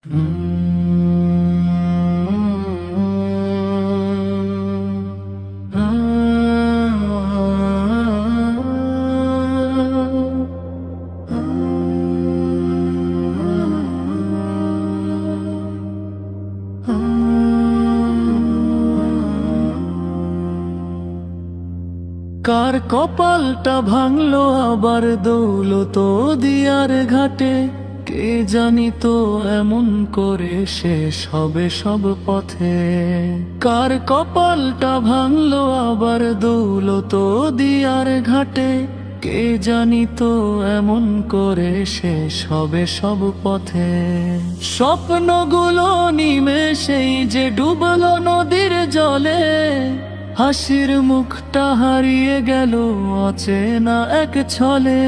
কার কপালটা ভাঙলো আবার দৌলত দিয়ার ঘাটে, কে জানি তো এমন করে শেষ হবে সব পথে। কার কপালটা ভাঙলো আবার দৌলত দিয়ার ঘাটে, কে জানি তো এমন করে শেষ হবে সব পথে। স্বপ্নগুলো নিমেষেই যে ডুবলো নদীর জলে, হাসির মুখটা হারিয়ে গেল অচেনা এক ছলে।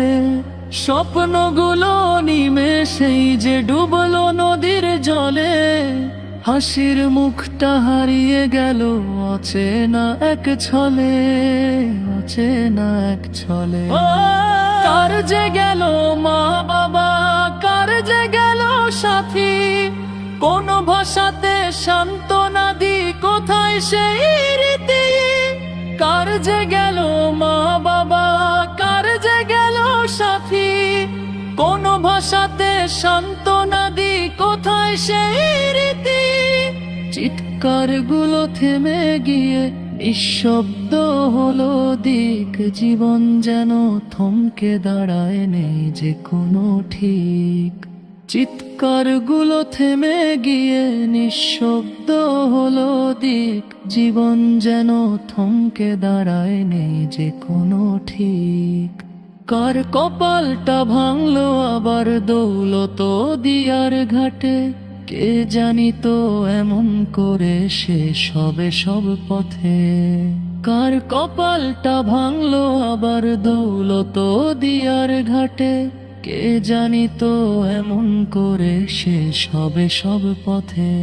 স্বপ্নগুলো নিমেষেই যে ডুবলো নদীর জলে, হাসির মুখটা হারিয়ে গেল অচেনা এক ছলে, অচেনা এক ছলে। কার যে গেল মা বাবা, কার যে গেল সাথী, কোন ভাষাতে সান্ত্বনা দি কোথায় সেই রীতি। কার যে গেল মা বাবা, কার যে গেল সাথী, কোন ভাষাতে সান্ত্বনা দি কোথায় সেই রীতি। চিৎকার গুলো থেমে গিয়ে নিঃশব্দ হলো দিক, জীবন যেন থমকে দাঁড়ায়, নেই যে কোনো ঠিক। চিৎকার গুলো থেমে গিয়ে নিঃশব্দ হলো দিক, জীবন যেন থমকে দাঁড়ায়, নেই যে কোনো ঠিক। কার কপালটা ভাঙলো আবার দৌলত দিয়ার ঘাটে, কে জানি তো এমন করে শেষ হবে সব পথে। কার কপালটা ভাঙলো আবার দৌলত দিয়ার ঘাটে, কে জানি তো এমন করে শেষ হবে সব পথে।